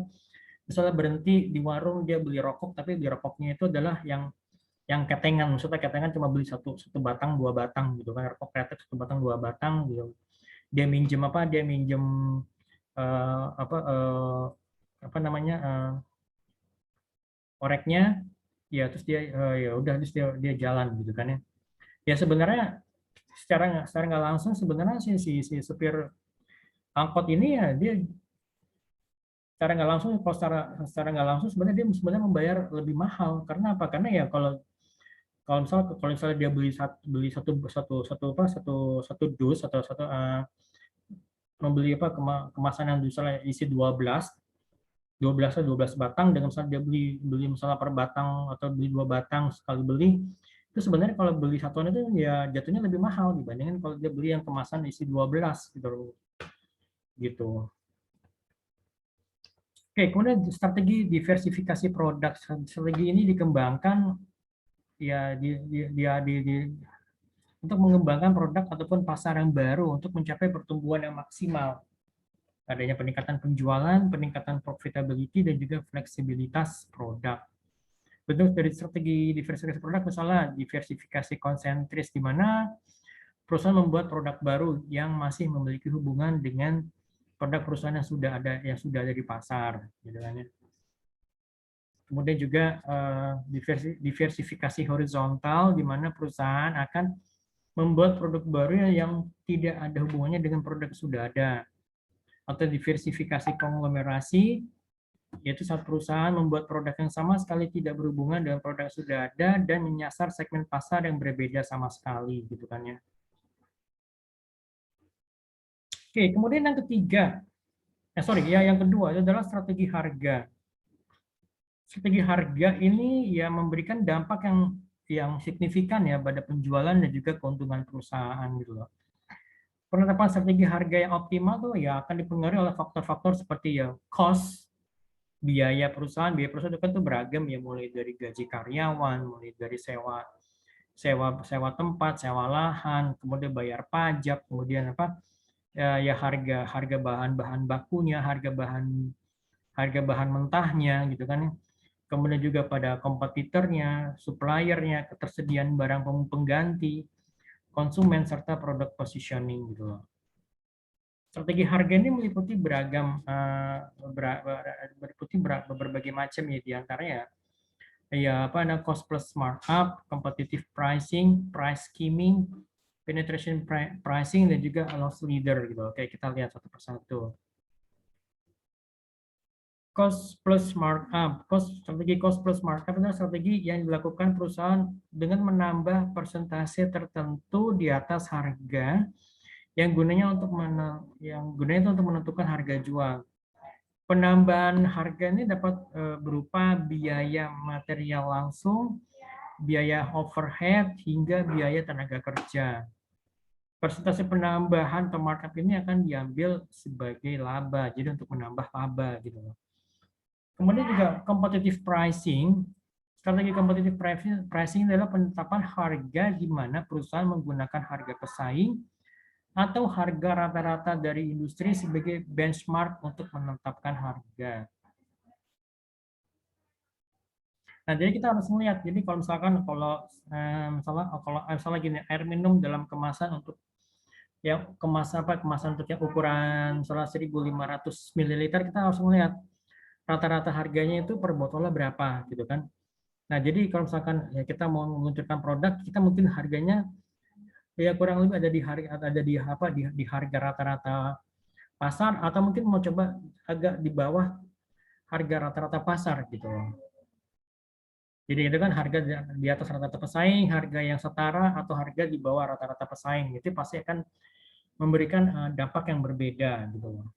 misalnya berhenti di warung dia beli rokok tapi beli rokoknya itu adalah yang ketengan, maksudnya ketengan cuma beli satu batang dua batang gitu kan, rokok kreatif satu batang dua batang gitu. Dia minjem uh, apa uh, apa namanya koreknya ya terus dia ya udah terus dia jalan gitu kan ya. Ya sebenarnya secara nggak langsung sebenarnya si supir angkot ini ya dia secara nggak langsung kalau secara nggak langsung sebenarnya dia sebenarnya membayar lebih mahal karena apa? Karena ya kalau misalnya dia beli satu dus atau membeli kemasan yang misalnya isi 12 batang dengan misalnya dia beli misalnya per batang atau beli 2 batang sekali beli itu sebenarnya kalau beli satuan itu ya jatuhnya lebih mahal dibandingkan kalau dia beli yang kemasan isi 12 gitu. Oke, kemudian strategi diversifikasi produk. Strategi ini dikembangkan ya untuk mengembangkan produk ataupun pasar yang baru untuk mencapai pertumbuhan yang maksimal. Adanya peningkatan penjualan, peningkatan profitability, dan juga fleksibilitas produk. Bentuk dari strategi diversifikasi produk misalnya diversifikasi konsentris di mana perusahaan membuat produk baru yang masih memiliki hubungan dengan produk perusahaan yang sudah ada di pasar gitu kan ya. Kemudian juga diversifikasi horizontal di mana perusahaan akan membuat produk baru yang tidak ada hubungannya dengan produk yang sudah ada. Atau diversifikasi konglomerasi, yaitu saat perusahaan membuat produk yang sama sekali tidak berhubungan dengan produk yang sudah ada dan menyasar segmen pasar yang berbeda sama sekali gitu kan ya. Oke, kemudian yang ketiga, yang kedua itu adalah strategi harga. Strategi harga ini ya memberikan dampak yang signifikan ya pada penjualan dan juga keuntungan perusahaan gitu loh. Penetapan strategi harga yang optimal tuh ya akan dipengaruhi oleh faktor-faktor seperti ya cost, biaya perusahaan itu kan tuh beragam ya, mulai dari gaji karyawan, mulai dari sewa sewa sewa tempat, sewa lahan, kemudian bayar pajak, kemudian apa ya harga harga bahan-bahan bakunya, harga bahan mentahnya gitu kan. Kemudian juga pada kompetitornya, suppliernya, ketersediaan barang pengganti, konsumen serta produk positioning gitu loh. Strategi harga ini meliputi berbagai macam ya, diantaranya ya apa ada cost plus markup, competitive pricing, price skimming, penetration pricing, dan juga loss leader gitu. Oke, kita lihat satu persatu. Cost plus markup, strategi cost plus markup adalah strategi yang dilakukan perusahaan dengan menambah persentase tertentu di atas harga yang gunanya untuk menentukan harga jual. Penambahan harga ini dapat berupa biaya material langsung, biaya overhead, hingga biaya tenaga kerja. Persentase penambahan atau markup ini akan diambil sebagai laba, jadi untuk menambah laba gitu loh. Kemudian juga competitive pricing. Strategi competitive pricing adalah penetapan harga di mana perusahaan menggunakan harga pesaing atau harga rata-rata dari industri sebagai benchmark untuk menetapkan harga. Nah, jadi kita harus melihat. Jadi kalau misalkan misalnya gini, air minum dalam kemasan untuk yang kemasan untuk yang ukuran 1.500 ml, kita harus melihat rata-rata harganya itu per botolnya berapa gitu kan. Nah, jadi kalau misalkan ya kita mau meluncurkan produk, kita mungkin harganya ya kurang lebih ada di harga rata-rata pasar, atau mungkin mau coba agak di bawah harga rata-rata pasar gitu loh. Jadi itu kan harga di atas rata-rata pesaing, harga yang setara, atau harga di bawah rata-rata pesaing. Itu pasti akan memberikan dampak yang berbeda gitu loh.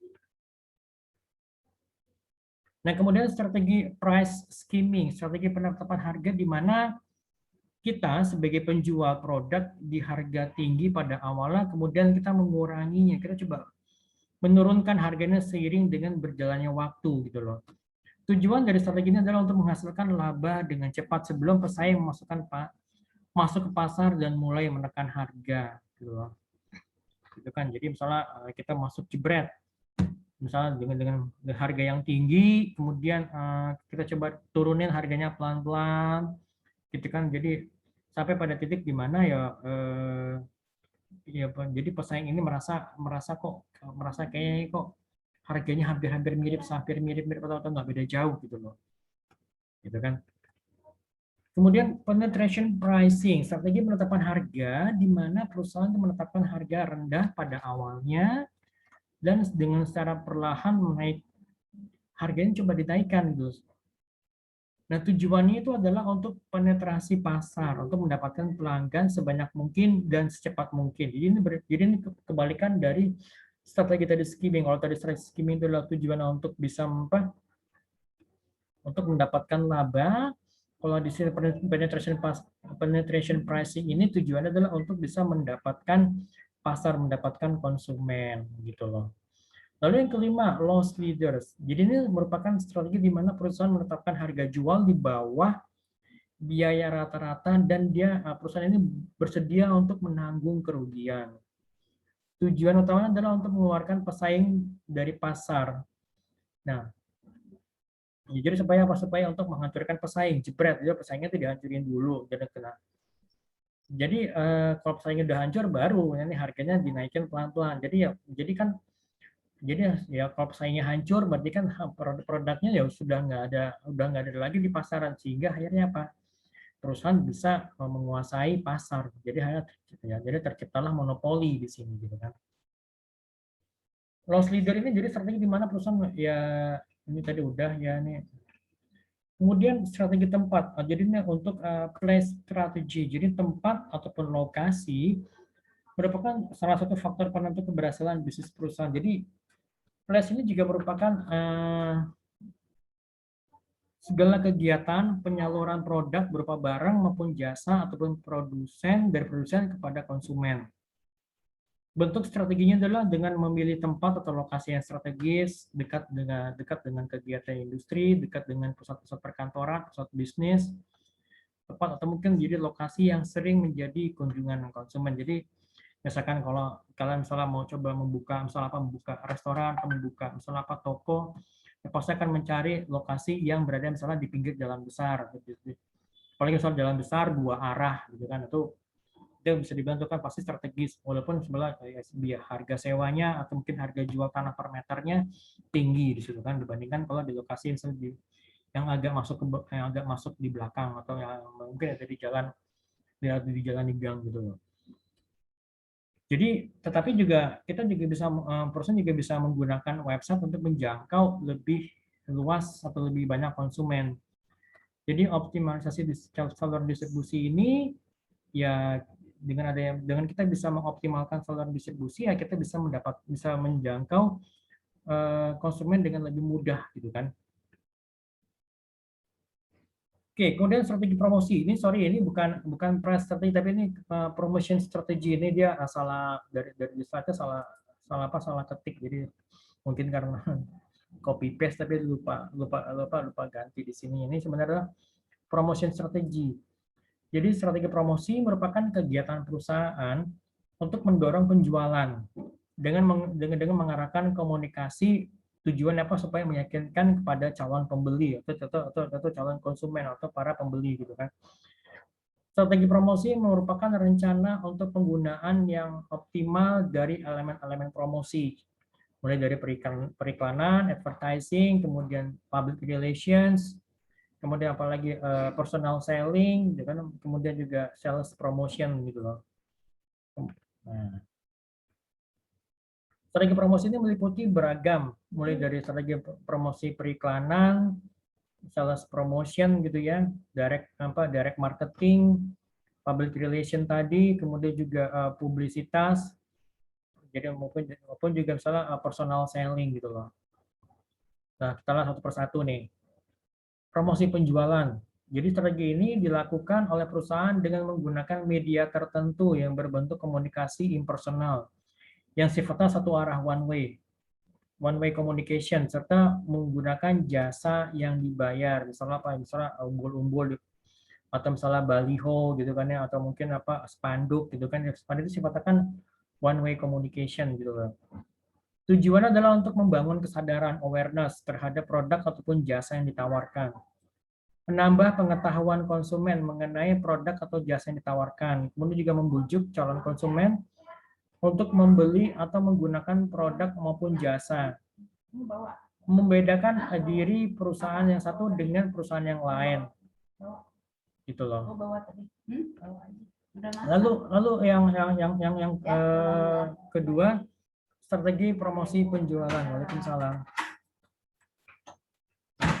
Nah, kemudian strategi price skimming, strategi penetapan harga di mana kita sebagai penjual produk di harga tinggi pada awalnya, kemudian kita menguranginya. Kita coba menurunkan harganya seiring dengan berjalannya waktu gitu loh. Tujuan dari strategi ini adalah untuk menghasilkan laba dengan cepat sebelum pesaing masuk ke pasar dan mulai menekan harga gitu loh. Gitu kan. Jadi misalnya kita masuk jebret, misalnya dengan harga yang tinggi, kemudian kita coba turunin harganya pelan-pelan gitu kan. Jadi sampai pada titik di mana ya jadi pesaing ini merasa kayaknya kok harganya hampir mirip atau nggak beda jauh gitu loh, gitu kan. Kemudian penetration pricing, strategi penetapan harga di mana perusahaan menetapkan harga rendah pada awalnya dan dengan secara perlahan harganya coba dinaikkan gitu. Nah, tujuannya itu adalah untuk penetrasi pasar, untuk mendapatkan pelanggan sebanyak mungkin dan secepat mungkin. Jadi ini kebalikan dari strategi tadi skimming. Kalau tadi strategi skimming itu adalah tujuan untuk bisa untuk mendapatkan laba. Kalau di sini penetration pricing ini tujuannya adalah untuk bisa mendapatkan pasar, mendapatkan konsumen gitu loh. Lalu yang kelima, loss leaders. Jadi ini merupakan strategi di mana perusahaan menetapkan harga jual di bawah biaya rata-rata dan perusahaan ini bersedia untuk menanggung kerugian. Tujuan utamanya adalah untuk mengeluarkan pesaing dari pasar. Nah, jadi supaya untuk menghancurkan pesaing, jebret, jadi pesaingnya itu dihancurin dulu, jadi kalau pesaingnya udah hancur baru ini harganya dinaikin pelan-pelan. Jadi kalau pesaingnya hancur berarti kan produknya ya udah nggak ada lagi di pasaran, sehingga akhirnya apa? Perusahaan bisa menguasai pasar. Jadi terciptalah monopoli di sini gitu kan. Loss leader ini jadi strategi di mana perusahaan ya ini tadi udah ya nih. Kemudian strategi tempat. Jadi ini untuk place strategy. Jadi tempat ataupun lokasi merupakan salah satu faktor penentu keberhasilan bisnis perusahaan. Jadi place ini juga merupakan segala kegiatan penyaluran produk berupa barang maupun jasa ataupun dari produsen kepada konsumen. Bentuk strateginya adalah dengan memilih tempat atau lokasi yang strategis, dekat dengan kegiatan industri, dekat dengan pusat-pusat perkantoran, pusat bisnis, tepat atau mungkin jadi lokasi yang sering menjadi kunjungan konsumen. Jadi misalkan kalau kalian misalnya mau coba membuka restoran atau membuka misalnya apa toko, ya pasti akan mencari lokasi yang berada misalnya di pinggir jalan besar. Apalagi misalnya jalan besar dua arah gitu kan, itu bisa dibantu kan pasti strategis, walaupun sebenarnya harga sewanya atau mungkin harga jual tanah per meternya tinggi di situ kan dibandingkan kalau di lokasi yang agak masuk di belakang atau yang mungkin ada di jalan di gang gitu loh. Jadi tetapi juga kita juga bisa perusahaan juga bisa menggunakan website untuk menjangkau lebih luas atau lebih banyak konsumen. Jadi optimalisasi saluran distribusi ini ya dengan kita bisa mengoptimalkan saluran distribusi ya kita bisa menjangkau konsumen dengan lebih mudah gitu kan. Oke, kemudian strategi promosi ini bukan price strategi tapi ini promotion strategi ini dia salah dari slide salah ketik jadi mungkin karena copy paste tapi lupa ganti di sini. Ini sebenarnya promotion strategi. Jadi strategi promosi merupakan kegiatan perusahaan untuk mendorong penjualan dengan mengarahkan komunikasi tujuan apa supaya meyakinkan kepada calon pembeli atau calon konsumen atau para pembeli gitu kan. Strategi promosi merupakan rencana untuk penggunaan yang optimal dari elemen-elemen promosi, mulai dari periklanan, advertising, kemudian public relations, kemudian apalagi personal selling, gitu kan, kemudian juga sales promotion gitu loh. Nah, strategi promosi ini meliputi beragam, mulai dari strategi promosi periklanan, sales promotion gitu ya, direct marketing, public relation tadi, kemudian juga publisitas, jadi maupun juga misalnya personal selling gitu loh. Nah, kita lihat satu persatu nih. Promosi penjualan. Jadi strategi ini dilakukan oleh perusahaan dengan menggunakan media tertentu yang berbentuk komunikasi impersonal yang sifatnya satu arah one way communication, serta menggunakan jasa yang dibayar, misalnya umbul-umbul atau misalnya baliho gitu kan ya, atau mungkin spanduk gitu kan. Spanduk itu sifatnya kan one way communication gitu loh. Tujuannya adalah untuk membangun kesadaran awareness terhadap produk ataupun jasa yang ditawarkan, menambah pengetahuan konsumen mengenai produk atau jasa yang ditawarkan, kemudian juga membujuk calon konsumen untuk membeli atau menggunakan produk maupun jasa. Membedakan diri perusahaan yang satu dengan perusahaan yang lain. Gitu loh. Lalu yang kedua, strategi promosi penjualan. Waalaikumsalam.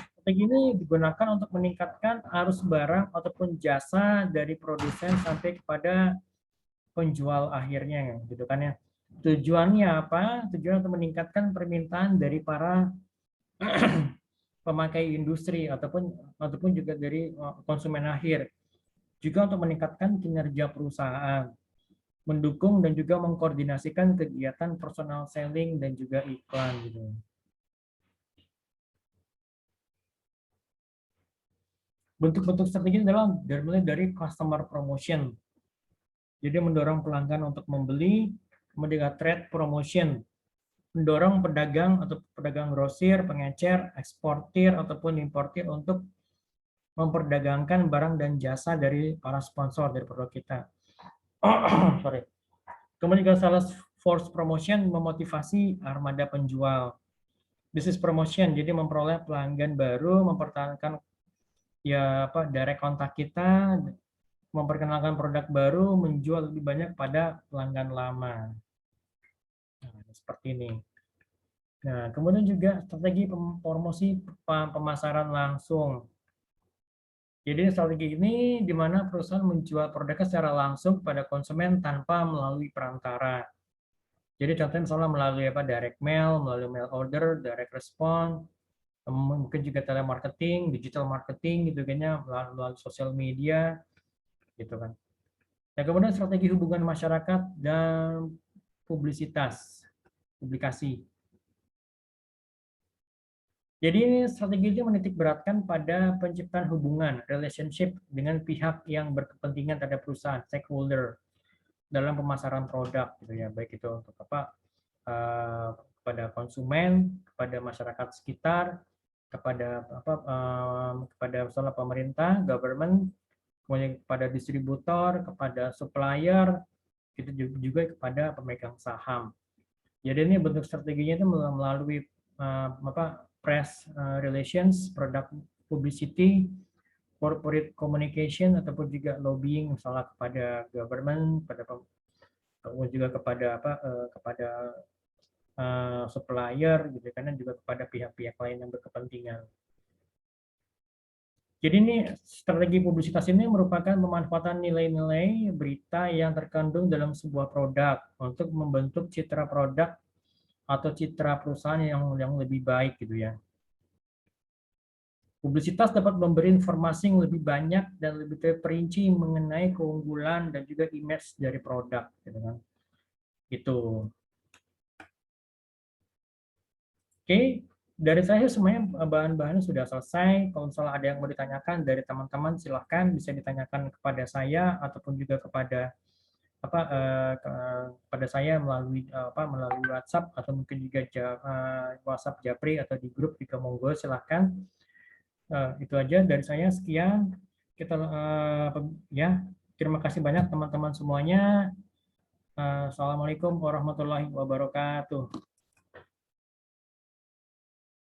Strategi ini digunakan untuk meningkatkan arus barang ataupun jasa dari produsen sampai kepada penjual akhirnya gitu kan ya. Tujuannya apa? Tujuan untuk meningkatkan permintaan dari para pemakai industri ataupun juga dari konsumen akhir. Juga untuk meningkatkan kinerja perusahaan, mendukung dan juga mengkoordinasikan kegiatan personal selling dan juga iklan gitu. Bentuk-bentuk strategi adalah mulai dari customer promotion. Jadi mendorong pelanggan untuk membeli, kemudian trade promotion, mendorong pedagang atau pedagang grosir, pengecer, eksportir ataupun importir untuk memperdagangkan barang dan jasa dari para sponsor dari produk kita. Sorry. Kemudian juga sales force promotion memotivasi armada penjual. Business promotion jadi memperoleh pelanggan baru, mempertahankan direct kontak kita, memperkenalkan produk baru, menjual lebih banyak pada pelanggan lama. Nah, seperti ini. Nah, kemudian juga strategi promosi pemasaran langsung. Jadi strategi ini di mana perusahaan menjual produknya secara langsung kepada konsumen tanpa melalui perantara. Jadi contohnya misalnya melalui direct mail, melalui mail order, direct response, mungkin juga telemarketing, digital marketing gitu kan ya, melalui sosial media gitu kan. Dan kemudian strategi hubungan masyarakat dan publikasi. Jadi ini strategi itu menitik beratkan pada penciptaan hubungan, relationship dengan pihak yang berkepentingan terhadap perusahaan, stakeholder dalam pemasaran produk gitu ya, baik itu untuk kepada konsumen, kepada masyarakat sekitar, kepada misalnya pemerintah, government, kemudian kepada distributor, kepada supplier, itu juga kepada pemegang saham. Jadi ini bentuk strateginya itu melalui press relations, product publicity, corporate communication, ataupun juga lobbying misalnya kepada government, juga kepada supplier gitu, karena juga kepada pihak-pihak lain yang berkepentingan. Jadi ini strategi publisitas ini merupakan pemanfaatan nilai-nilai berita yang terkandung dalam sebuah produk untuk membentuk citra produk atau citra perusahaan yang lebih baik gitu ya. Publisitas dapat memberi informasi yang lebih banyak dan lebih terperinci mengenai keunggulan dan juga image dari produk gitu kan. Itu. Oke, dari saya semuanya bahan-bahannya sudah selesai. Kalau misalnya ada yang mau ditanyakan dari teman-teman, silahkan bisa ditanyakan kepada saya ataupun juga kepada kepada saya melalui WhatsApp atau mungkin juga WhatsApp Japri atau di grup juga monggo silahkan. Itu aja dari saya, sekian. Kita ya, terima kasih banyak teman-teman semuanya. Assalamualaikum warahmatullahi wabarakatuh.